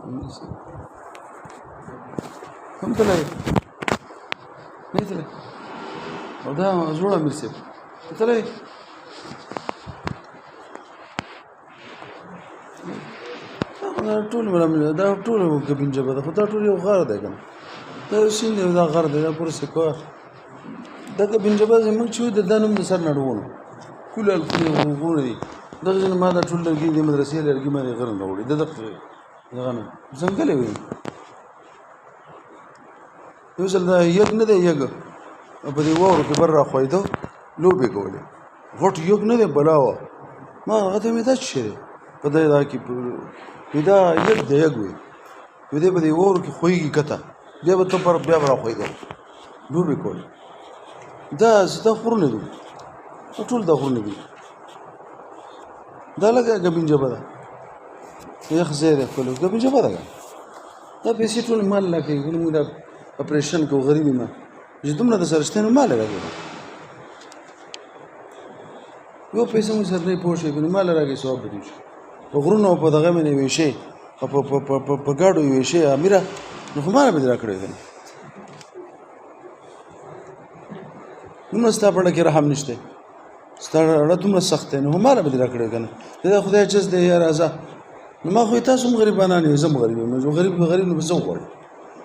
هم تللی نه تللی او دا زوړ امیر صاحب تللی ټول دا ټول کبین جبه ده خو دا ټول یو غار دی کنه دا سیند دی دا غار دی دا پوره سکوا دا کبین جبه زموږ چې د نوم د سر نړونه کول غوړ دي دغه ما دا ټول لرګي د مدرسې لرګي ما غره نه وړي دغه نه څنګه لوي یو ځل دا یګ نه دی یګ په دې وورو کې بر را خوېدو لوبې کولې غټ یګ نه دی بلاوه ما هغه مې دا شي په دې دا کې دا یګ دی یګ وي دې په دې وورو کې خوېږي کته بیا به ته پر بیا را خوېدو لوبې کولې دا زده خورونه دي ټول دا خورونه دي دا لګه ګبین جبه ده یخ زیره کولو ګبین جبه ده دا پیسې ټول مال لګي موږ دا اپریشن کو غریبی ما چې دومره د سرشتنو مال راغی یو پیسې مو سره نه پوښي کنه مال راغی ثواب دی په غرونو په دغه مې وی شي په ګاډو وی شي امیره نو خماره به راکړی دی نو ستا په لکه رحم نشته ستاره دومره سخت نه هماره به راکړی کنه دا خدای چز دی یا راځه نو ما خو تاسو غریبانه نه زم غریب نو غریب نو بزو غواړي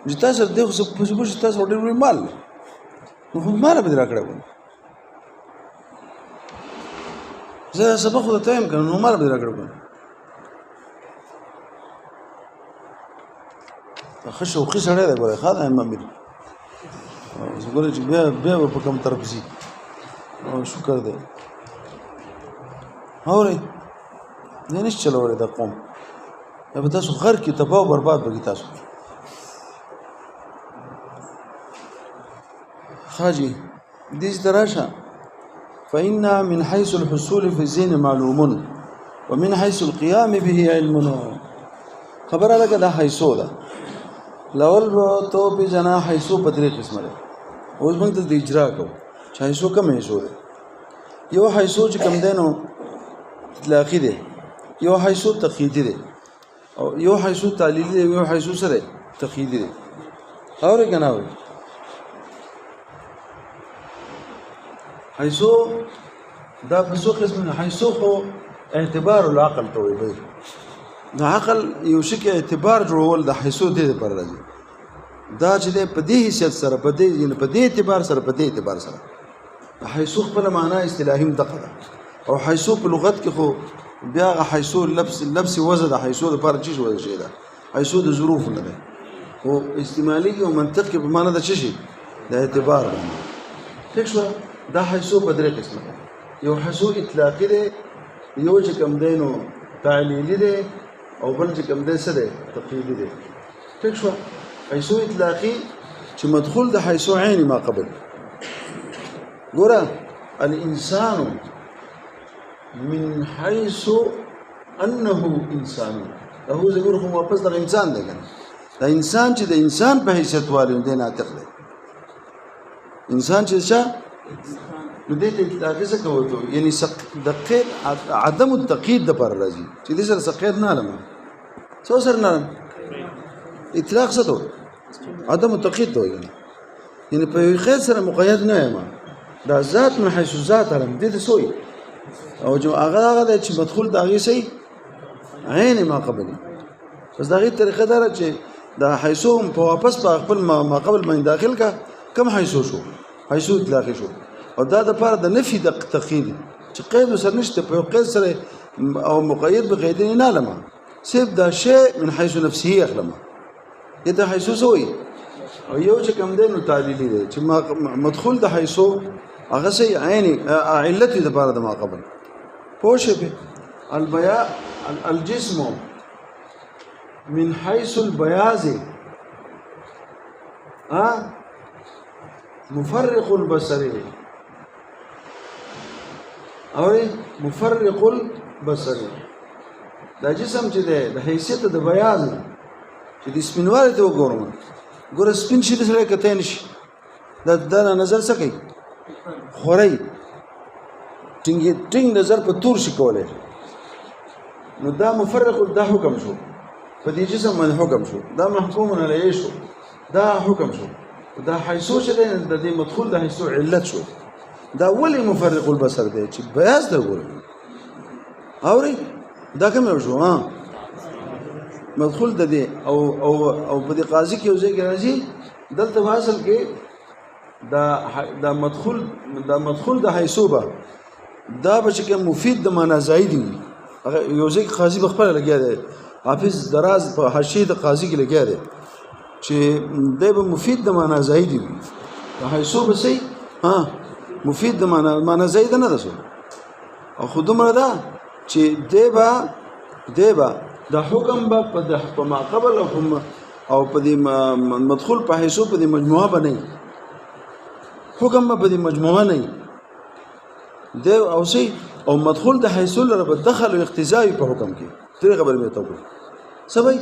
چې تاسو دغه څه په تاسو ډېر مال نو مال به راکړی زه سبق خو ته هم کنه نو مال به راکړی خشو خو سره ده ګوره خاله هم امیر زه ګوره چې بیا په کوم طرف زی او شکر ده اوري نه نش چلوره د قوم به تاسو غر کې تباہ او برباد بږي تاسو خاجي دې دراشا فإن من حيث الحصول في الذهن معلوم ومن حيث القيام به علم خبر هذا كده حيثو ده لول تو په جنا حيثو په درې قسمه ده اوس موږ د اجرا کو حيثو کم حيثو ده یو حيثو چې کم دینو اطلاقي ده یو حيثو تقييدي ده او یو حيثو تعليلي ده یو حيثو سره تقييدي ده اور کنه حيثو دا بسو قسم حيثو خو اعتبار العقل ته وي دا عقل یو شي کې اعتبار جوړول د حيثو دې پر راځي دا چې په دې حیثیت سره په دې اعتبار سره په دې اعتبار سره حيثو خپل معنا اصطلاحي مدقه ده او حيثو په لغت کې خو بیا حيثو لبس وزن حيثو د پر چی وزن شي ده حيثو د ظروف نه ده او استعمالي او منطقي په معنا د چی شي د اعتبار باندې ټیک شو دا حيثو په درې قسمه ده یو حيثو اطلاقي ده یو چې کوم دینو تعلیلی ده او بل چې کوم ده څه ده تقییدی ده ټیک شو حيثو اطلاقي چې مدخول د حيثو عین ما قبل ګوره الانسان من حيث انه انسان له زګور خو واپس د انسان ده کنه دا انسان چې د انسان په حیثیت والي دی ناطق دی انسان چې څه نو دې ته اطلاقي څه کوو یعنی دقیق عدم التقييد د پر راځي چې دې سره سقید نه لمه څو سره نه اطلاق څه ته عدم التقييد ته یعنی په خیر سره مقید نه یم دا ذات من حيث ذات علم دې ته سوې او جو هغه چې مدخول داغي سي عین ما قبل بس داغي طریقه دار چې دا حيثو په واپس په خپل ما قبل باندې داخل کا کم حيثو شو حيثو اطلاقي شو او دا د پاره د نفي د تقييد چې قید سره نشته په قید سره او مقید به قید نه لمه صرف دا شی من حيث نفسه اخلمه دا حيثو سوې او یو چې کوم دی نو تعلیلی دی چې مدخول د حيثو هغه سي عیني علت د پاره د ما قبل پوښه به البياء الجسم من حيث البياض مفرق البصر او مفرق البصر دا جسم چې دی د حیثیت د بیاض چې د سپینوالي ته وګورم ګوره سپین شي سره کته نشي دا نظر څه کوي خوري ټینګ نظر په تور شي کولای نو دا مفرق د حکم شو په دې جسم باندې حکم شو دا محکوم علیه شو دا حکم شو دا حیثو چې د دې مدخول د حیثو علت شو دا ولې مفرق البصر دی چې بیاض د ګوري اوري دا کوم شو مدخول د دې او په دې قاضي کې یو ځای کې راځي دلته اصل کې دا مدخول د حیثوبه دا به چې مفید د معنا زائد وي هغه یو ځای قاضي بخپل لګیا دی حافظ دراز په حاشیه د قاضي کې لګیا دی چې دا به مفید د معنا زائد وي د حیثوبه سي مفید د معنا زائد نه ده او خودمره ده چې دیبا د حکم به په ما قبل او په دې مدخول په حیثو په دې مجموعه باندې حکم به په دې مجموعه نه دی او سي او مدخول د حیثو لره به دخل او اقتضای په حکم کې ترې خبر مې ته وکړه سبای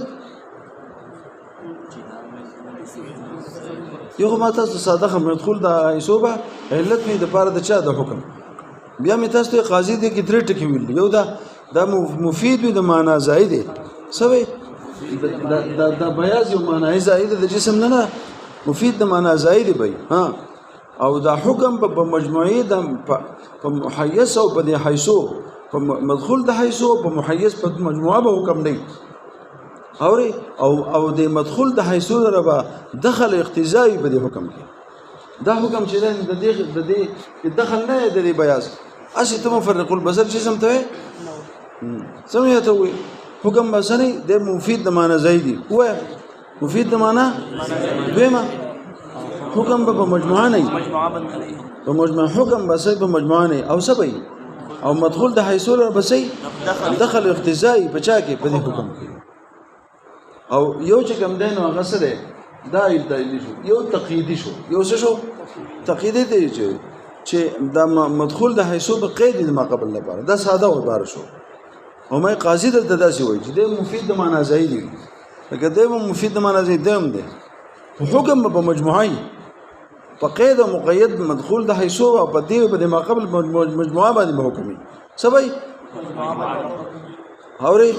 یو ما تاسو ساده مدخول د حیثو به علت می د پاره د چا د حکم بیا می تاسو ته قاضي دې کې درې ټکي ویل یو دا مفید وي د معنا زائد دی سوي دا بیاض یو معنا زائد د جسم نه مفید د معنا زائد دی او دا حکم په مجموعي د په محیز او په حیثو په مدخول د حیثو په محیز په مجموعه به حکم دی او د مدخول د حیثو لره دخل اقتضای په دې حکم کې دا حکم چې د دې دخل نه د دې بیاض اسی ته مفرق البصر چې سم ته سمجھته وي حکم بسنی د مفید د معنا زائد هو مفید د معنا دیمه حکم په مجموعه نه په مجموعه حکم بس په مجموعه نه او سبي او مدخول د حیثو لر بسي دخل اقتضای بچا کې په دې حکم کې او یو چې کوم دین هغه سره دا دلیل شو یو تقییدی شو یو څه شو تقییدی دی چې د مدخول د حیثو په قید د ما قبل لپاره دا ساده او عبارت شو او مې قاضي دلته داسې وایي چې د مفید د معنا زائد وي لکه د مفید د معنا زائد دی حکم په مجموعي په قید او مقید مدخول د حیثو او په دې په ما قبل مجموعه باندې حکمي سبي اوري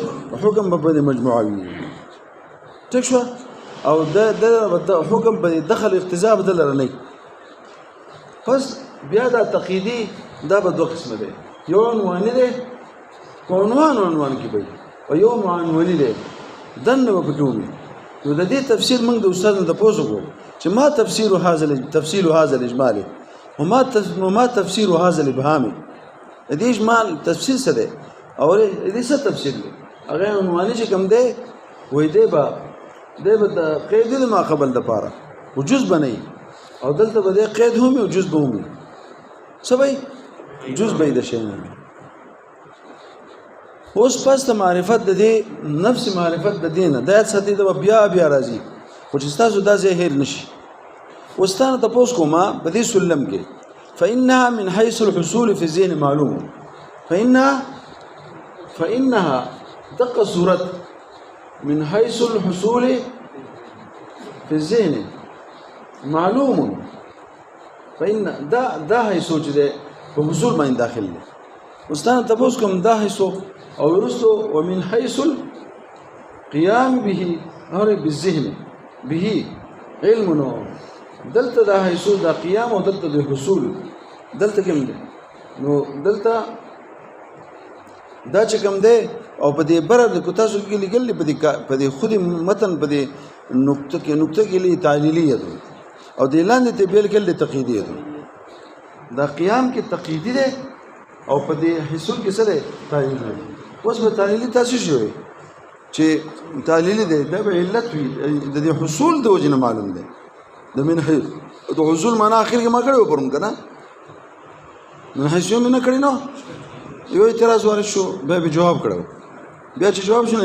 حکم په مجموعي ټیک شو او د حکم په دخل اقتضا بدل نه پس بیا دا تقییدی دا به دوه قسمه دي یو عنواني دي عنوان کې به او یو عنواني دي دنه په کومي نو د دې تفسیر موږ د استاد د پوسو چې ما تفسیر هذا الاجمالي وما تفسیر هذا الابهامي دې اجمال تفسیر څه دی او دې څه تفسیر دی هغه عنواني چې کوم دی وې دی به د قید د ما قبل د پاره او جز بنئ او دلته به قید هم او جز به هم سبي جز به د شي اوس پس ته معرفت د دې نفس معرفت د دینه د ساتي د بیا راځي خو چې تاسو دا ظاهر نشي واستانه تاسو کومه په دې سلم کې فانها من حيث الحصول في الذهن معلوم فانها دقه صورت من حيث الحصول في الذهن معلوم فإن دا حيث چې ده په حصول باندې داخل دي استاد تاسو کوم دا حيث او ورستو ومن حيث القيام به او بالذهن به علم دلته دا حيث دا قيام او دلته د حصول دلته کوم دي نو دلته دا چې کوم دی او په دې بره د تاسو کې لګل په دې خودي متن په دې نقطه کې لې تعلیلیه ده او د لاندې ته بیل کې تقییدیه ده دا قیام کې تقییدی ده او په دې حصول کې سره تعلیل ده اوس په تعلیلی تاسو شوی چې تعلیلی ده د علت وي د حصول د وجه معلوم ده د من حيث د حصول معنا اخر کې ما کړو پرم کنه من حيث یو نه کړی نو یو اعتراض ورشو به جواب کړو بیا چې جواب شونه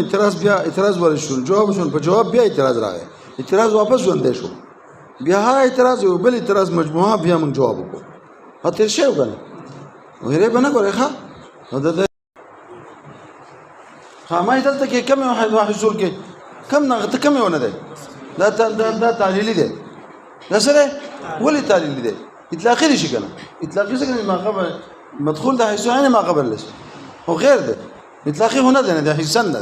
اعتراض ورشو جواب شون په جواب بیا اعتراض راغی اعتراض واپس ژوندې شو بیا ها اعتراض یو بل اعتراض مجموعه بیا موږ جواب وکړو هته شی وکړه ویره بنه کوي ښا دا خامای دلته کې کم واحد حصول کې کم نه کم ونه ده دا تعلیلی ده دا سره ولې تعلیلی ده اطلاقي دي شي کنه اطلاقي څنګه ما قبل مدخول ده حيث يعني ما قبل لسه هو غير ده اطلاقي هنا ده حسن ده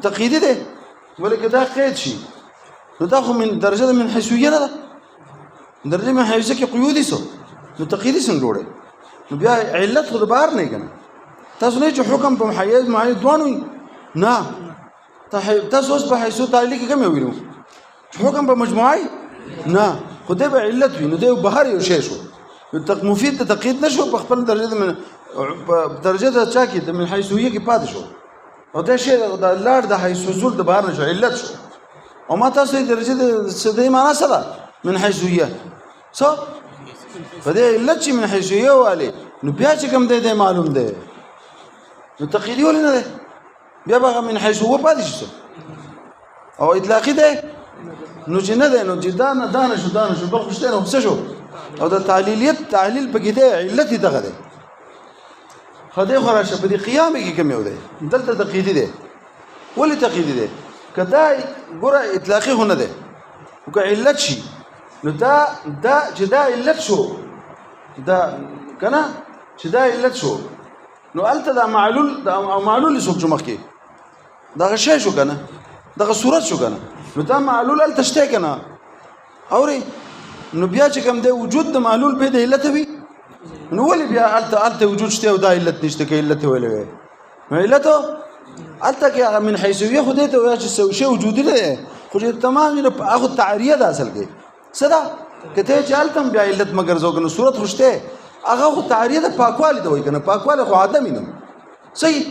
تقییدي دی ولکه دا قید شي نو دا خو من درجه من حیثیه نه ده درجه من حیثیه کې قیودي سو نو تقییدي څنګه جوړه نو بیا علت خو د بهر نه کنه تاسو نه چې حکم په حیز معین دوانوي نه تاسو اوس په حیثیت تعلیق کې کوم وینو حکم په مجموعي نه خدای به علت وي نو دی بهر یو شی شو مفید د تقیید نشو په خپل درجه من درجه د چا کې من حیثیه کې پاتې شو او دا شی د لار د حیثیت د بهر نشو علت شو او ما تاسو درجه د سدي معنا سره من حیثیه څه په دې علت چې من حیثیه واله نو بیا چې کوم دی معلوم دی نو تقییدي ولې نه دی بیا به من حیثیه پاتې شي او اطلاقي دی نو چې نه دی نو چې دانه شو بل خوشته نو څه شو او د تعلیل پکې دی علت دغه دی خدای خو راشه په دې قیام کې کوم یو دی دلته تقییدي دی ولې تقییدي دی کدا ګوره اطلاقي هونه دی او که علت شي نو دا چې دا علت شو دا کنه چې دا علت شو نو الته دا معلول څوک مخ کې دا شی شو کنه دا صورت شو کنه نو دا معلول الته شته کنه اوري نو بیا چې کوم دی وجود د معلول به د علت وي نو ولې بیا الته وجود شته او دا علت نشته کې علت ولې نو علت الته کې من حیثیه خو دې ته وایي چې شی وجودي نه خو چې تمام نه هغه تعریه ده اصل کې صدا کته چې الته بیا علت مگر زوګنه صورت خوشته هغه خو تعریه د پاکوالی دی کنه پاکوالی خو عدم نه صحیح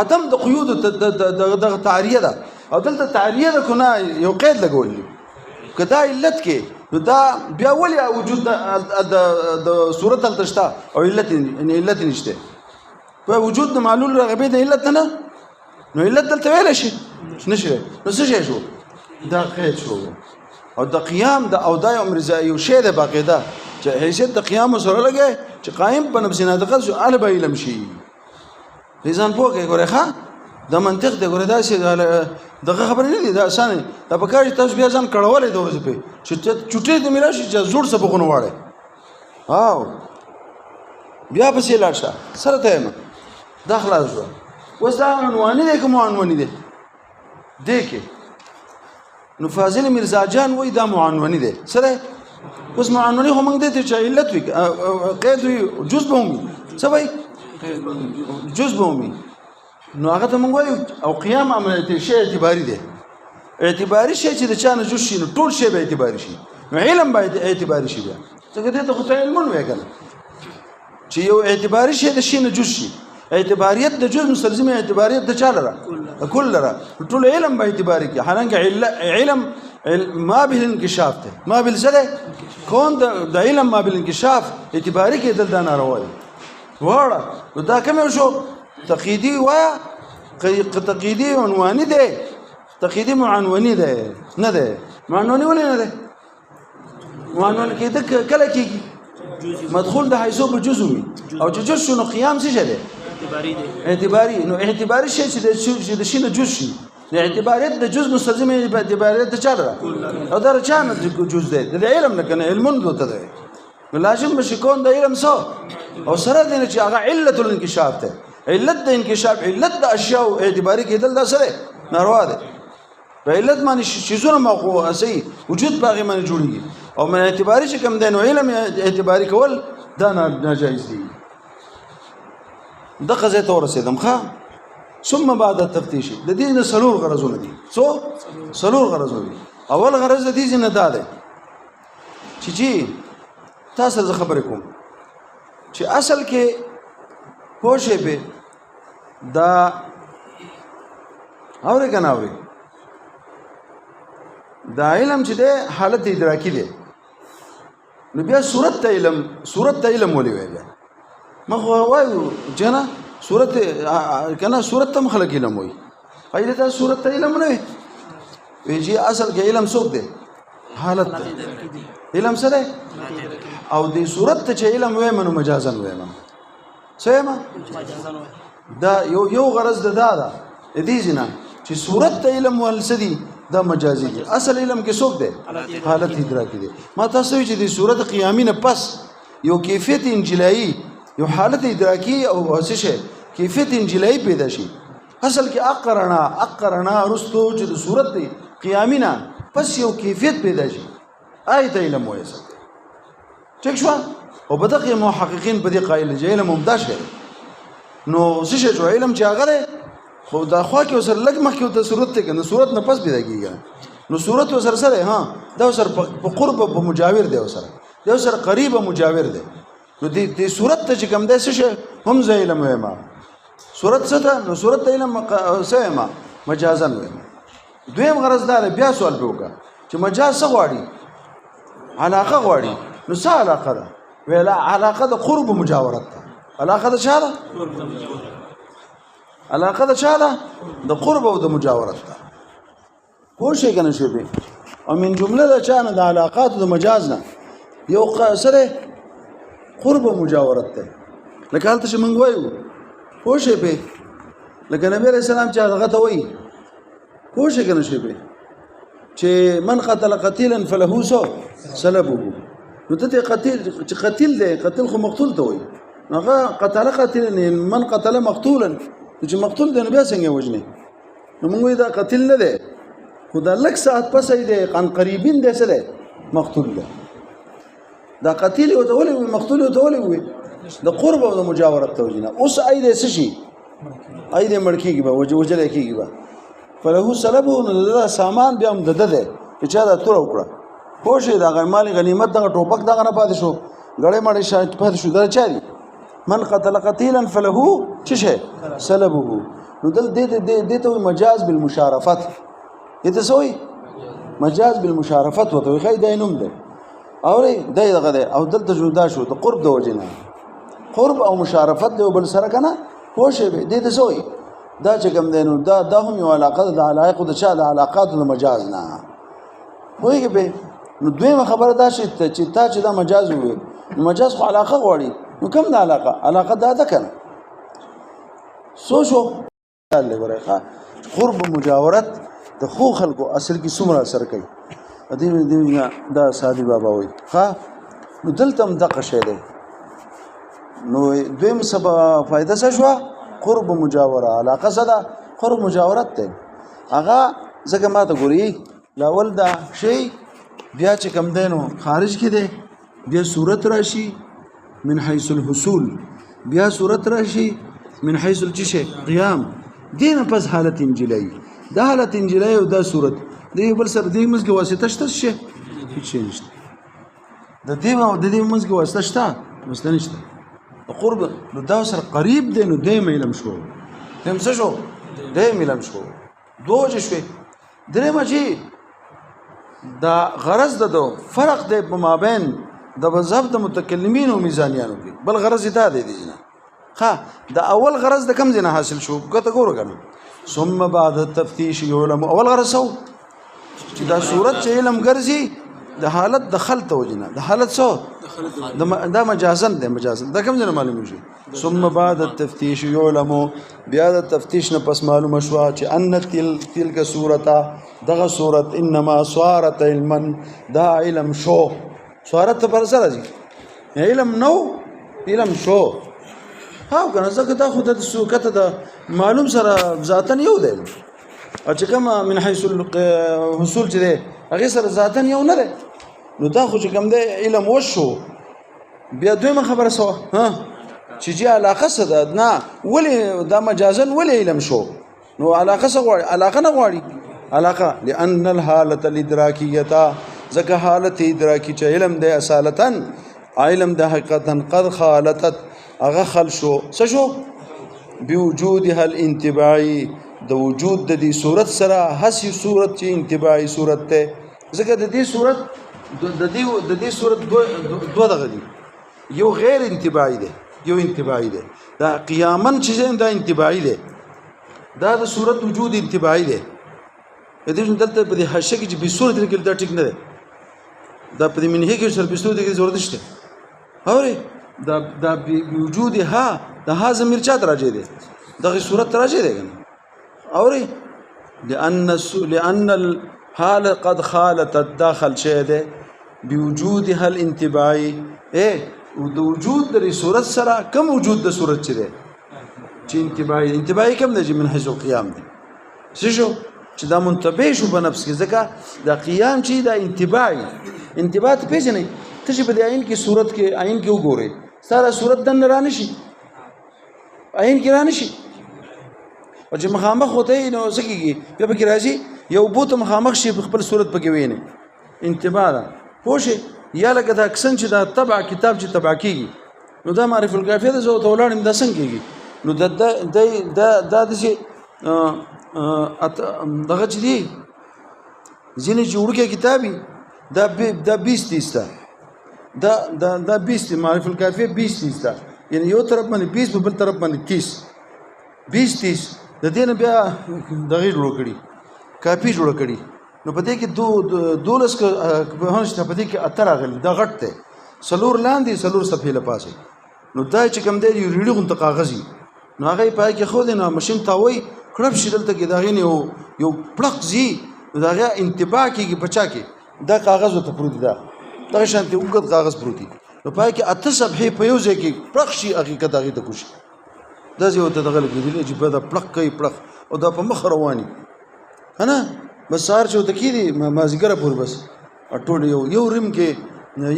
عدم د قیود د تعریه ده او دلته تعریه ده کنه یو قید لګول کدا علت کې نو دا بیا ولې وجود د صورت التشتا او علت نشته په وجود د معلول رغبه د علت نه نو علت دلته ویل شي نشي نو څه شو دا قید شو او د قیام د او د عمر زایو شه د باقاعده چې حیثیت د قیام سره لګي چې قائم په نفس ناطقه شو ال به علم شي ځان پوهه ګوره ښا د منطق د ګوره داسې دغه خبره نه دي دا اسانه دا په کار تاسو بیا ځان کړولې د ورځې په چې چټې د میرا شي چې زوړ سبقونه واړي او بیا په سیل راشه سره ته داخله شو وسه عنوان دې کوم عنوان دې کې نو فاضل مرزا جان وای دا معنونی دی سره اوس معنونی هم موږ دې چې علت وي قید وي جزء به وي څه وای جزء به وي نو هغه ته موږ وایو او قیام عملیت شی اعتباری دی اعتباری شی چې د چا نه جز شي نو ټول شی به اعتباری شي نو علم باید اعتباری شي بیا څنګه دې ته خو ته علم وایي کنه چې یو اعتباری شی د شی نه جز شي اعتباریت د جز مستلزم اعتباریت د چا لره کل لره ټول علم به اعتباری کې حالانکه علم ما به الانکشاف ته ما به زده کون د علم ما به الانکشاف اعتباری کې دل دا ناروا دي واړه دا کوم شو تقییدی وایا تقییدی عنوانی دی تقییدی معنونی دی نه دی معنونی ولې نه دی معنون کې د کله کېږي مدخول د حیثو به جزء وي او چې جزء شنو قیام څه دی اعتباری نو اعتباری شی چې د شي نه جزء شي د اعتباریت د جزء مستلزم اعتباریت د چا لره او دا چا نه جزء دی د علم نه کنه علم دوته دی نو لازم بشکون د علم سو او سره دې چې هغه علت الانکشاف ته علت د انکشاف علت د اشیاء اعتباری کېدل دا سره ناروا ده په علت باندې شیزونه موقوع اسی وجود باغی باندې جوړیږي او من اعتباری چې کوم دین علم اعتباری کول دا ناجایز دي دغه ځای ته ورسېدم ښه ثم بعد التفتیش د دې نه سلور غرضونه دي سلور غرضونه دي اول غرض د دې نه دا ده چې تاسو زه خبرې کوم چې اصل کې پوښې به دا اورې کنه اورې دا علم چې ده حالت ادراکی ده نو بیا صورت ته علم ولې وایي مخ وایو جنا صورت کنه صورت ته مخلق علم وایي قاعده ته صورت ته علم نه وي اصل کې علم څوک ده حالت علم سره او دې صورت ته چې علم وایي منو مجازن وایي سمه دا یو غرض ده دې ځنه چې صورت ته علم ولسدي دا مجازي دي اصل علم کې څوک دی حالت ادراکی دي ما تاسو چې د صورت قیامی نه پس یو کیفیت انجلایی یو حالت ادراکی او څه شي کیفیت انجلایی پیدا شي اصل کې اقرنا رستو چې د صورت دی قیامینا پس یو کیفیت پیدا شي آیت علم وایي ټیک شو او په دغه محققین په دې قایل چې علم ممتاز دی نو څه شي علم چې هغه دی خو دا خوا کې وسر لګ مخکې ته صورت ته کنه صورت نه پس پیدا کیږي نو صورت وسر سره ها دا وسر په قرب په مجاور دی وسر دا وسر قریب مجاور دی نو دې صورت ته چې کوم دی څه شي هم زه علم وایم صورت څه ده نو صورت ته علم څه ما مجازن وایم دویم غرض دار بیا سوال به وکړه چې مجاز څه غواړي علاقه غواړي نو څه علاقه ده ویلا علاقه د قرب مجاورت ده علاقه د چا ده علاقه د چا ده د قرب او د مجاورت ده خو شي کنه شي به او من جمله د چا نه د علاقات د مجاز نه یو سره قرب او مجاورت ده لکه حالت چې مونږ وایو خو شي به لکه نبی رسول الله چې هغه ته وایي خو شي کنه شي به چې من قتل قتيلا فله سلبه نو ته قتیل دی قتل خو مقتول ته وایي هغه قتل قتيلا من قتل مقتولا چې مقتول دی نو بیا څنګه وجني نو موږ دا قتل نه دی خدا لک ساعت پس دی قن قریبین دی سره مقتول دی دا قتیل او ته ولې مقتول او ته ولې د قرب او د مجاورت ته وجنه اوس اې دې څه شي اې دې مړکیږي به وجل کېږي به فله سلبه نو دا سامان بیا هم د ده چې چا دا تور وکړه خو شي دا مال غنیمت دغه ټوپک دغه نه پاتې شو غړې مړې شاید پاتې شو دا چا دي من قتل قتيلا فله شيء سلبه نو دل دې ته مجاز بالمشارفت دې سوې مجاز بالمشارفت وته خی دا نوم ده او دغه ده او دلته جدا شو د قرب د وجنه قرب او مشارفت له بل سره کنه خو شي دې سوې دا چې کوم دینو دا هم یو علاقه د علایق د چا د علاقات د مجاز نه وایي به نو دویمه خبره دا چې تا چې دا مجاز وي مجاز خو علاقه غواړي نو کوم د علاقه دا کنه سوچو الله ورخه قرب مجاورت د خو خلکو اصل کې څومره اثر کوي دې دا سادي بابا وایي ها نو دلته هم دغه شی دی نو دویم سبا فائدہ څه شو قرب مجاوره علاقه صدا قرب مجاورت ته هغه ځکه ما ته ګوري لاول دا شی بیا چې کم دینو خارج کې دی بیا صورت راشي من حيث الحصول بیا صورت راشي من حيث الجشع قيام دین پس حالت انجلای دا حالت انجلای او دا صورت دی بل سره دی مسګه واسطه شته شي هیڅ نشته د دې او د دې مسګه واسطه شته مسته نشته قرب نو دا سره قریب دی نو دیم علم شو دیم څه شو دیم علم شو دوج شوي درې مجي دا غرض ده فرق دی په مابین د مذهب د متکلمین او میزانیانو کې بل غرض دا دی نه ها دا اول غرض د کم ځنه حاصل شو کته ګورو کنه ثم بعد التفتيش علم اول غرض سو چې دا صورت چې علم ګرځي د حالت دخل توجنه د حالت سو دا مجازن ده مجازن دا کوم ځای معلوم شي ثم بعد التفتيش علم بیا د تفتیش نه پس معلوم شو چې ان تلک صورته دغه صورت انما صارت علما دا علم شو صارت پر سره دي علم نو علم شو ها کنه زکه دا خود د سوکته د معلوم سره ذاتن یو دی او چې کوم من حيث الحصول چې دی هغه سره ذاتن یو نه دی نو دا خو چې کوم دی علم وشو بیا دویمه خبره سو ها چې جی علاقه سره نه ولی دا مجازن ولی علم شو نو علاقه سره غواړي علاقه نه غواړي علاقه لان الحاله الادراکیه ځکه حالت ادراکی چې علم دی اصالتن علم د حقیقتا قد خالتت هغه خل شو څه شو بوجودها الانتباعي د وجود د دې صورت سره هسي صورت چې انتباعي صورت ته ځکه د دې صورت د دې صورت دوه دغه دي یو غیر انتباعي دی یو انتباعي دی دا قیامن چې دا انتباعي دی دا د صورت وجود انتباعي دی دې دلته په دې حاشیه کې چې به صورت کې دا ټیک نه دی دا په دې منهي کې سره به صورت کې ضرورت شته اوري دا بوجود ها د ها ضمیر چا راځي دی دغه صورت راځي دی اوري لان الحال قد خالت الداخل شيء ده بوجودها الانتباعي د وجود د صورت سره کم وجود د صورت چي ده چې انتباهي کوم دی چې من حيث القيام دی څه شو چې دا منتبه شو په نفس کې ځکه دا قیام چې دا انتباه ته پیژنې ته چې په دې عین کې صورت کې عین کې وګورې ساره صورت دن را نشي عین کې را نشي او چې مخامخ ہوتے نو سکیږي بیا به کې راځي یو بوت مخامخ شي په خپل صورت پکې ویني انتباه دا پوښي یا لکه دا اکسن چې دا تبع کتاب چې تبع کیږي نو دا معرف الکافیه ده زه ته ولاړم دا څنګه کیږي نو دا د چې دغه چې دی ځینې چې وړوکی کتابي دا 20 تا دا 20 معرف الکافیه 20 تا یعنی یو طرف باندې 20 په بل طرف باندې 30 د دې نه بیا دغه جوړ کړي کاپی جوړ کړي نو په دې کې 12 په هنشته په دې کې اتر غلي دا غټ ته سلور لاندې سلور صفحې لپاسه نو دا چې کوم دی یو ریډي غون کاغذي نو هغه پای کې خو دې نو ماشين تاوي کړب شیدل ته کې دا غینه یو پړق زی دا غیا انتباه کېږي بچا کې دا کاغذ ته پروت دا دا شانتي وګت کاغذ پروتي نو پای کې اته صفحې په یو ځای کې پړق شي حقیقت هغه ته کوشي دا یو ته دغه لګیدل چې په دا پړق کوي پړق او دا په مخ رواني هنه بس سار چې ته کې دي ما ذکر پور بس ټول یو ریم کې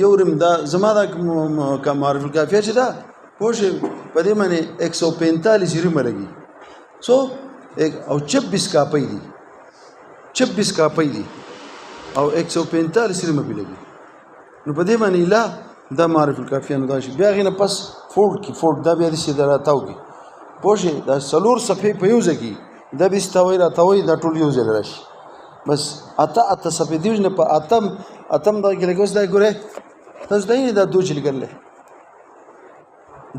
یو ریم دا زما دا معرف الکافیه چې دا پوه په دې باندې 145 ریم لګي سو او 26 کاپي دي 26 کاپي دي او 145 ریم په لګي نو په دې باندې لا دا معرف الکافیه نو دا شي بیا غینه پس فورد دا بیا دې دا راتاو کی پوه دا سلور صفحې په یو ځای دا بيستوي راتاوي دا ټول یو ځای راشي بس اته صفحې دی نه په اتم دا کې لګوس دا ګوره تاسو دا دوه چې لګل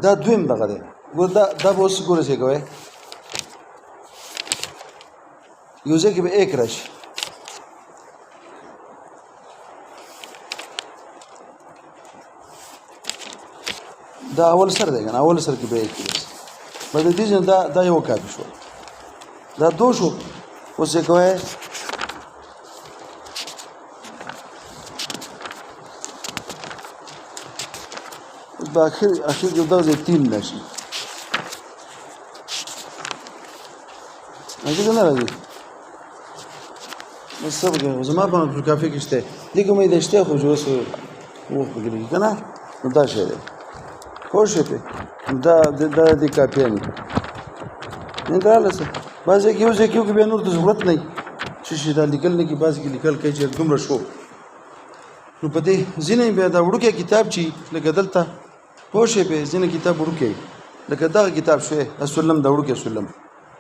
دا دویم دغه دی ګور دا اوس ګوره څه کوي یو ځای کې به 1 راشي دا اول سر دی کنه اول سر کې به 1 راشي بل دې دا یو کاپی شو دا دو شو اوس څه کوي اخر کې دا زه 3 نشي اګه نه راځي نو څه زما په کافي کې شته دغه مې دشته خو جوړ وو بګري کنه نو دا شی دی خو شی په دا د کافي نه دراله څه بعضې کې یو ځای کې بیا نور د ضرورت نه شي دا لیکل نه کې بعضې کې لیکل کوي چې دومره شو نو په دې ځینې بیا دا وړوکی کتاب چې لکه دلته پوه شئ په ځینې کتاب وړوکی لکه دغه کتاب شوی سلم دا وړوکی سلم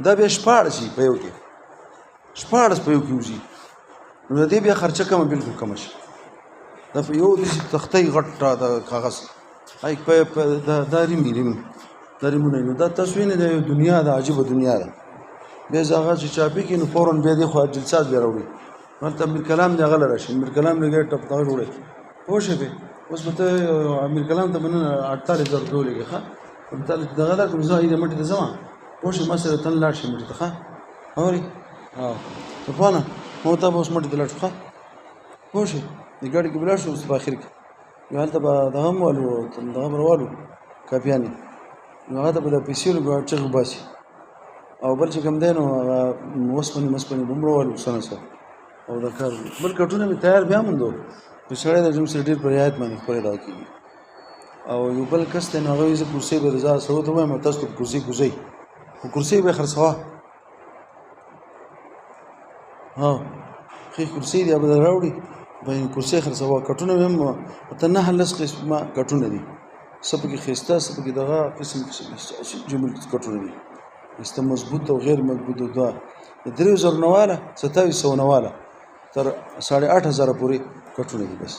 دا بیا 14 شي په یو کې 14 په یو کې وځي نو دې بیا خرچه کمه بالکل کم شي دا په یو د تختې غټه د کاغذ هاي په دا ریمونه نو دا تصویر نه د دنیا د عجیب دنیا ده به زغه چې چاپی کې نو فورن به دي خو جلسات به راوړي مطلب میر کلام دی غل راشي میر کلام لګي ټپ تا جوړي پوه شئ اوس به میر کلام ته من 48000 ډولې ښه مثلا دغه دا کوم ځای دې مټ ته ځما پوه شئ مسله تن لاړ شي مټ ته ښه اوري ته پانه مو ته اوس مټ ته لاړ ښه پوه شئ د ګاډي کې بلاړ شو اوس په اخر کې یو حالت به دغه مولو دغه مروالو کاپیانی نو هغه ته به د پیسې لګو چې باسي او بل چې کوم دی نو مسپنې بمرول سنه سره او دا کار بل کټونه مې تیار بیا موندو په سړی د جم سره ډېر پر رعایت باندې خپل دا کیږي او یو بل کس ته نو هغه یې کرسي به رضا سره ته وایم تاسو کرسي کوزي خو کرسي به خرڅوا ها خې کرسي دی به راوړي به کرسي خرڅوا کټونه هم ته نه هلس قسمه کټونه دي سب کې خسته سب کې دغه قسم جمل کټونه دي است مضبوط او غیر مضبوط دا 3000 نواله 2700 نواله تر 8500 پورې کټونه دي بس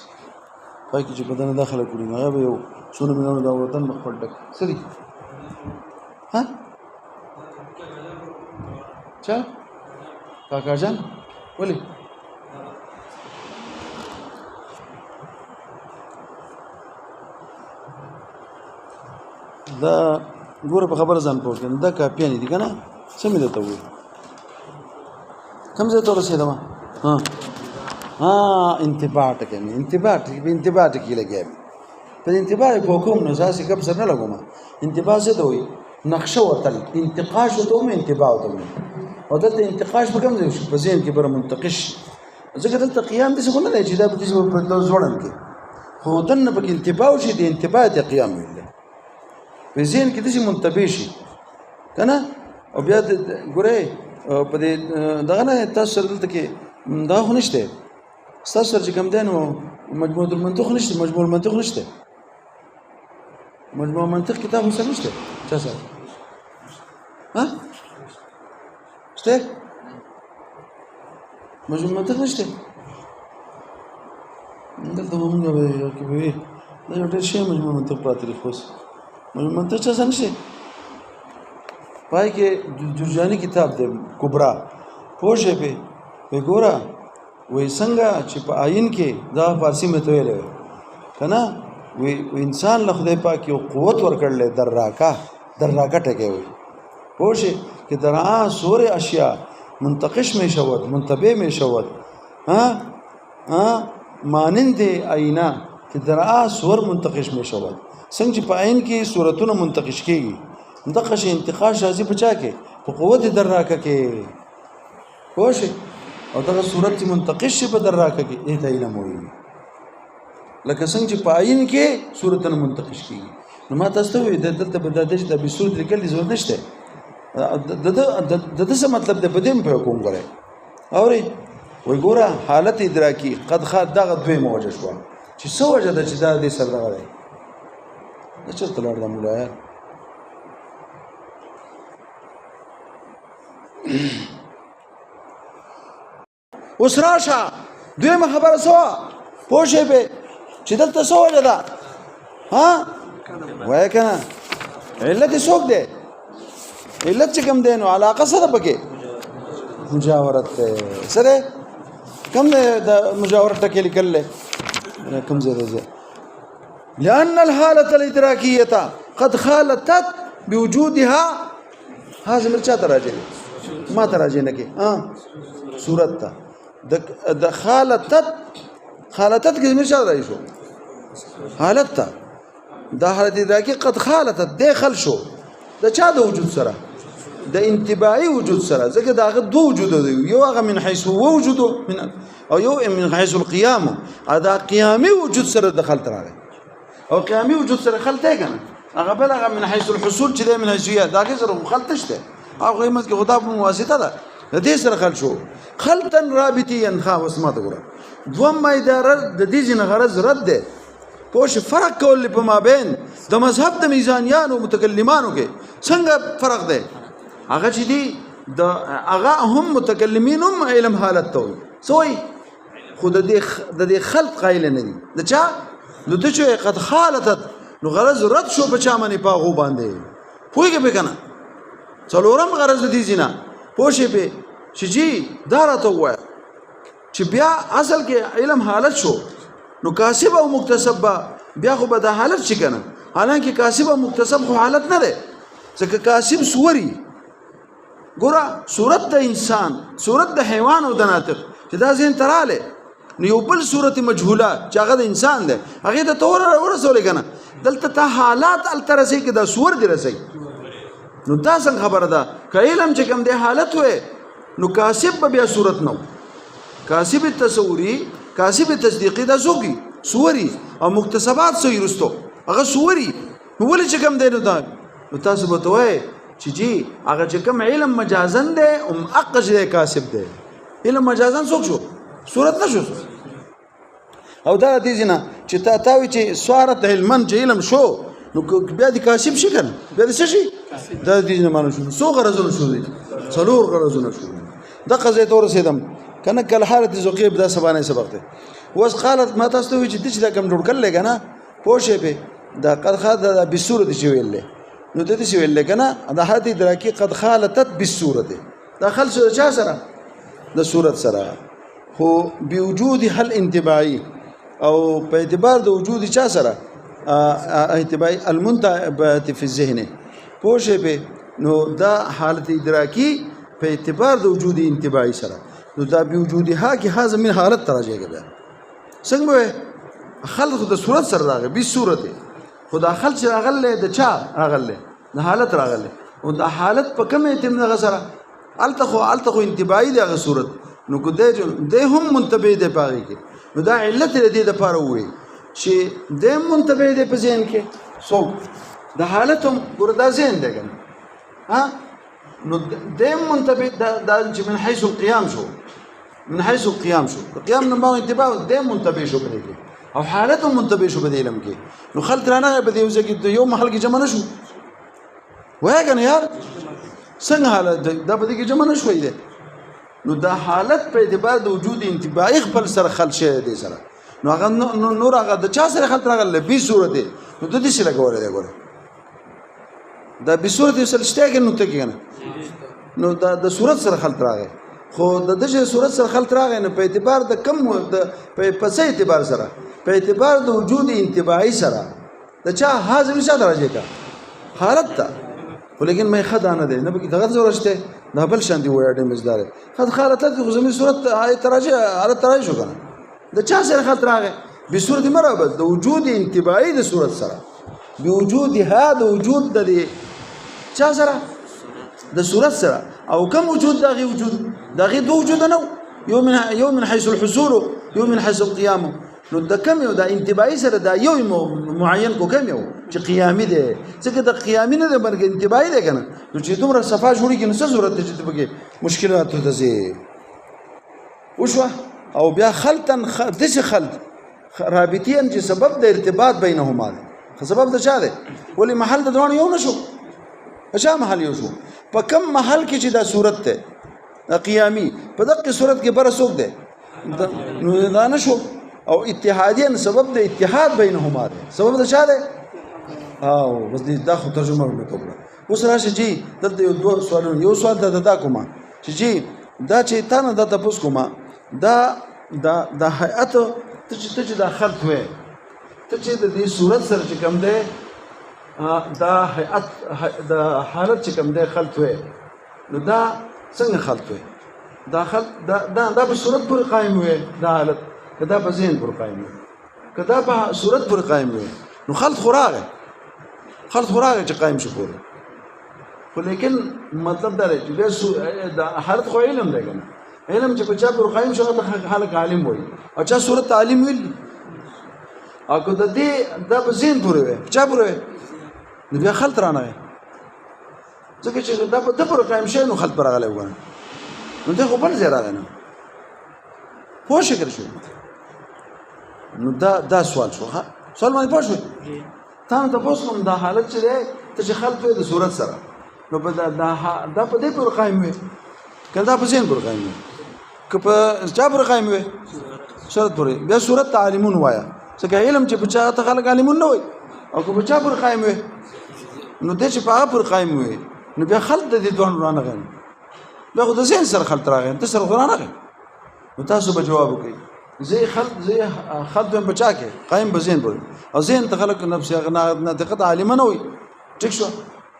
پای کې چې بدن داخله کړی نه به یو څونه مینه دا وطن مخ پټ سړي ها چا کاکا جان ولي دا ګوره په خبره ځان پوه کړم دا کاپیانی دي کنه څه مې درته وویل کوم ځای ته ورسېدم ها انتباه ټکی مې انتباه ټکی لګیا مې په انتباه په کوم نه ځاسې کب سره نه لګوم انتباه څه ته وایي نقشه وتل انتقاش وته هم انتباه وته او دلته انتقاش به کوم ځای شي په ذهن کې بر منتقش ځکه دلته قیام دې څه نه دی چې دا به دې په ځوړن کې خو دنه به انتباه شي د انتباه ته قیام ویل په ذهن کې دې منتبه شي کنه او بیا ګوره په دې دغه نه تاسو سره دلته کې دا خو نشته تاسو سره چې کوم دی نو مجموعه المنطق نشته مجموعه المنطق نشته مجموعه منطق کتاب سره نشته چا سره ها شته مجموعه منطق نشته دلته موږ به کې وي دا یو ډېر شی مجموعه منطق پاتې خو مجموعه منطق چا سره نشته پای کې جرجاني کتاب دی کبرا پوښې په وګورا وې څنګه چې په آئین کې دا فارسی مې ته ویل کنه وی انسان له خدای پاک یو قوت ورکړل دراکا ټکه وي پوښې کې درا سور اشیاء منتقش می شود منتبه می شود ها مانند آئینه کې درا سور منتقش می شود څنګه چې په آئین کې صورتونه منتقش کیږي دغه شی انتقاش راځي په چا کې په قوت دراکه کې پوښې او دغه صورت چې منتقش شي په دراکه کې ایته علم وي لکه څنګه چې په آئین کې صورتونه منتقش کیږي نو ما تاسو ته وی دلته به د دې د صورت لیکل ضرورت نشته د څه مطلب د بدیم په کوم غره اوري وای ګوره حالت ادراکی قد خاد دغه دوی موجه شو چې څه وجه ده چې دا دې سره راغلی دا چرته لار د مولا اوس راشه دویمه خبره سوا پوښې به چې دلته څه وجه ده ها وای کنه علت څوک دی علت چې کوم دی نو علاقه سره پکې مجاورت سره کوم د مجاورت ټکی لیکل کوم ځای لأن الحالة الإدراكية قد خالطت بوجودها هذا مرچا تراجع ما تراجع نکي صورت تا د خالطت کې مرچا راځي شو حالت تا دا حالت ادراکی قد خالطت داخل شو د چا د وجود سره د انتباهي وجود سره ځکه دا غو دو وجود دی یو هغه من حيث وجود من او یو من حيث القيام دا قيامي وجود سره دخل راغی او قيامي وجود سره خلته کنه هغه بل هغه من حيث الحصول چې د من حيثيه دا کې سره خلتشته هغه قیمت کې خدا په واسطه ده د دې سره خل شو خلطن رابطيا خاص ما ته ګوره دوم اداره د دې جن غرض رد ده پوش فرق کول په مابین د مذهب د میزانیانو متکلمانو کې څنګه فرق ده هغه چې دي د هغه هم متکلمین هم علم حالت ته سوې خود د دې خلق قائل نه دي د چا نو د چې قد خالطت نو غرض رد شو په چا باندې پاغو باندې پوهیږي به کنه څلورم غرض دي زینا پوښې په چې جی دا راته وای چې بیا اصل کې علم حالت شو نو کاسب او مکتسب بیا خو به د حالت شي کنه حالانکه کاسب او مکتسب خو حالت نه ده ځکه کاسب سوري ګوره صورت د انسان صورت د حیوان او د ناطق چې دا ذهن تراله نو یو بل صورت مجهوله چې هغه د انسان ده هغه د تور ورسول کنه دلته ته حالات الترسي کې د صور دی رسي نو دا څنګه خبره ده که علم چې کوم دی حالت وې نو کاسب به بیا صورت نو کاسب تصوري کاسب تصدیقي د زوګي سوري او مکتسبات سوی رستو هغه سوري نو ولې چې کوم دی نو دا نو تاسو به توای چې جی هغه چې کوم علم مجازن دی او اقج دی کاسب دی علم مجازن څوک شو صورت نشو او دا دې نه چې تاوي چې سوارت علمن چې علم شو نو بیا د کاسب شي کنه بیا د څه شي دا دې نه مانو شو سو غرضونه شو دي څلور غرضونه شو د قضیه تور سیدم کنه کله حالت زوقیب دا سبانه سبق ده وس قالت ما تاسو چې د دې کم جوړ کړل کنه پوښې به دا قد خاله بصورت شي ویلې نو د دې شي ویلې کنه دا حالت ادراکی قد خالتت بالصورت داخل سره چا سره د صورت سره خو بوجود حل انتباهي او په اعتبار د وجود چا سره انتباهي المنتبه في الذهن پوښې به نو دا حالت ادراکی په اعتبار د وجود انتباهي سره نو دا بوجودها کې هاذ من حالت تراجعه بیا څنګه خلق د صورت سره راغی به صورت خدا خلق راغله د چا راغله د حالت راغلی او د حالت په کوم اعتم دغه سره الته خو انتباهي دی هغه صورت نو کو دی هم منتبه دی پاږي کې نو دا علت دې د پاره وي چې د منتبه دی په ذهن کې څوک د حالت هم ګوردا ذهن دی کنه ها نو د منتبه د چې من حيث القيام شو من حيث القيام شو القيام نه ما انتباه د منتبه شو پرې کې او حالت هم منتبه شو په علم کې نو خلط رانه په دې وځي کې یو محل کې جمع نشو وای کنه یار څنګه حالت دا په دې کې جمع نشوي دی نو دا حالت په اعتبار د وجود انتباهي خپل سره خل شي دی سره نو هغه نور هغه د چا سره خلط راغله به صورت نو د دې سره ګوره دی ګوره دا به صورت سره شته کې نو ته کې نو دا د صورت سره خلط راغی خو د دې صورت سره خلط راغی نو په اعتبار د کم د په څه اعتبار سره په اعتبار د وجود انتباهي سره د چا حاضر نشه درجه کا حالت ته ولیکن مې خدانه ده نه به دغه ضرورت ده بل شان دی وړه مزدار خد حالت ته خو زمي صورت تراجع على تراجع شو کنه د چا سره خلط راغی به صورت مرابط د وجود انتباهي د صورت سره بوجود هذا وجود د چا سره د صورت سره او كم وجود داغي وجود داغي دو وجود نو يوم من حيث الحصول يوم من حيث القيام نو د کم یو د انتباهي سره دا یو معین کو کم یو چې قیامي دی ځکه د قیامي نه د برګ انتباهي دی کنه نو چې دومره صفه جوړی کې نو څه ضرورت دی چې پکې مشکلات ته ځي وشو او بیا خلطن دش خلط رابطین چې سبب د ارتباط بینهما دی سبب د چا دی ولی محل د دوه یو نشو اچھا محل یو شو په کم محل کې چې دا صورت ته قیامي په دغه صورت کې بر سوق دی نو دا نشو او اتحاديا سبب د اتحاد بینهما ده سبب د چا ده او بس دا خو ترجمه وکړه اوس راشه جی دلته یو دوه سوالونه یو سوال دا کومه چې جی دا چې تا نه د تاسو کومه دا هيئت ته چې دا خلط وې ته چې د دې صورت سره چې کوم ده دا هيئت د حالت چې کوم ده خلط وې نو دا څنګه خلط وې دا خلط دا په صورت پورې قائم وې دا حالت کدا په ذهن پر قائم وي کدا په صورت پر قائم وي نو خلط خوراغه چې قائم شي پورې خو لیکن مطلب دا دی چې د حالت خو علم دی کنه علم چې په چا پر قائم شو د خلک عالم وي او چا صورت تعلیم ویل او کدا دې د په ذهن پورې وي چا پورې نو بیا خلط رانه ځکه چې دا په پر قائم شي نو خلط پر راغلی وګڼه نو ته خو بل ځای راغلی نه پوه شي کړی شو نو دا سوال شو ها سوال باندې پوه شو تا ته پوښتنه کوم دا حالت چې دی ته چې خلط وي د صورت سره نو په دا په دې پر قائم وي کله دا په ذهن پر قائم وي که په چا پر قائم وي صورت پر بیا صورت تعلیمون وایا څنګه علم چې په چا ته خلک عالمون نه وي او که په چا پر قائم وي نو دې چې په هغه پر قائم وي نو بیا خلط د دې دوه رانه غن بیا خو د ذهن سره خلط راغی ته سره قرآن راغی نو تاسو به جواب وکړئ زي خلط بچا کې قائم بزين پر او ذهن ته خلق نفس غنا دقت عالم نه وي ټیک شو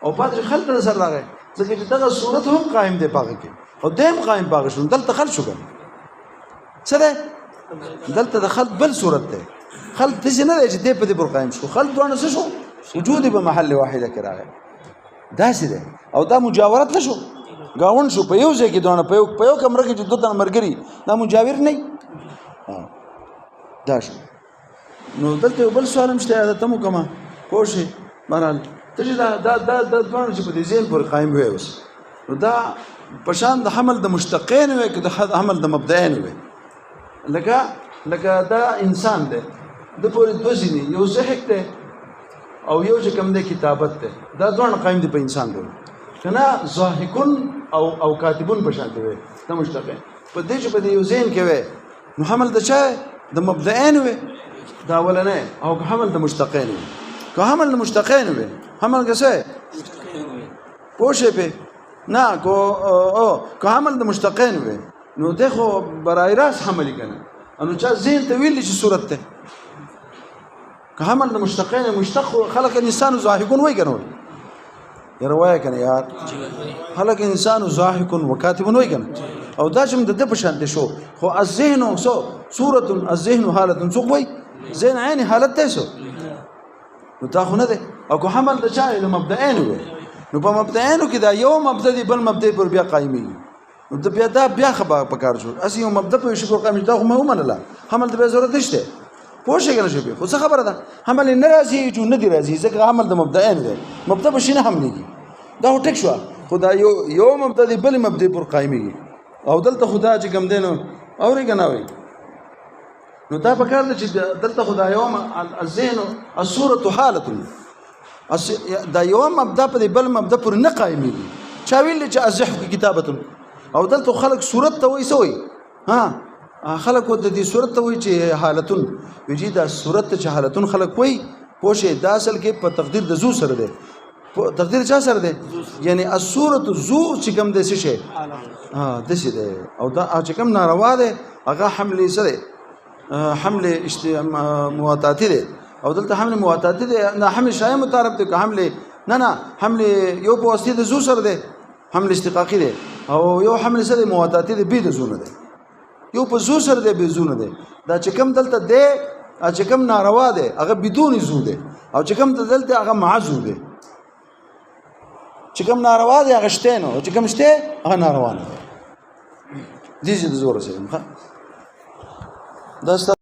او پاتې خلط سره راغی ځکه چې دغه صورت هم قائم دی پاګه کې او دیم قائم پاګه شو دلته خلط شو سره دلته د خلط بل صورت دی خلط دې نه دی چې دې په دې پر قائم شو خلط دونه څه شو وجود په محل واحده کې راغی دا څه دی او دا مجاورت نشو گاون شو په یو ځای کې دونه په یو کمره کې چې دوه تن مرګري دا مجاور نه دا شو نو دلته بل سوال مشته دا تمو کما پوښي مرال ته دا دوه چې په دې ذهن پر قائم وي اوس نو دا پشان د حمل د مشتقین وي که د حمل د مبدئین وي لکه دا انسان دی د پورې دوه ځینې یو ضحک دی او یو چې کوم دی کتابت دی دا دوه قائم دي په انسان دی کنه ضاحکون او کاتبون پشان دی دا مشتقین په دې چې په دې یو ذهن کې وي نو حمل د چا د مبدئین وي دا ولنه او حمل د مشتقین وي که حمل د مشتقین وي حمل کسه پوښې په نه که حمل د مشتقین وي نو دغه برای راس حمل کنه انو چا ذهن ته ویل چې صورت ته که حمل د مشتقین مشتق خلق الانسان ضاحکون وای کنه یا روایه کنه یار خلق انسان ضاحک وکاتب وای کنه او دا چې د په شان شو خو الذهن سو صورت الذهن حالت سو وای ذهن عین حالت ته سو نو تا خو نه ده او کو حمل د چا له مبدئین وي نو په مبدعینو کې دا یو مبدا دی بل مبدا پر بیا قایمېږي نو د بیا دا بیا خبره پکار شو اسی یو مبدا په شکر قایمېږي دا خو مې ومنله حمل د بیا ضرورت نشته پوه شئ که نه شوې خو څه خبره ده حمل نه راځي جو نه دی راځي ځکه حمل د مبدعین دی مبدا به شي نه حملېږي دا خو ټیک شوه خو دا یو مبدا دی بل مبدا پر قایمېږي او دلته خو دا چې کوم دی نو اورې که نه اورې نو دا پکار ده چې دلته خو دا یو الذهن الصورة حالة دا یو مبدا په بل مبدا پر نه قایمېږي چا ویل چې الزحف کتابة او دلته خلک صورت ته وایي څه وایي ها خلک د دې صورت ته وایي چې حالتون ویجي دا صورت ته چې حالتون خلک وایي پوه شئ دا اصل کې په تقدیر د زو سره دی تقدیر چا سره دی یعنی الصورت زو چې کوم دی څه شی داسې دی او دا چې کوم ناروا دی هغه حملې څه دی حمل مواتاتی دی او دلته حمل مواتاتی دی نه حمل شایع متعارف دی که حمل نه حمل یو په واسطه د زو سره دی حمل اشتقاقي دی او یو حمل سره مواتاتی دی بي د زو نه دی یو په زو سره دی بي زو نه دی دا چې کوم دلته دی چې کوم ناروا دی هغه بدون زو دی او چې کوم دلته هغه مع زو دی چې کوم ناروا دی هغه شته نو چې کوم شته هغه ناروا نه دی دې د زور سره دا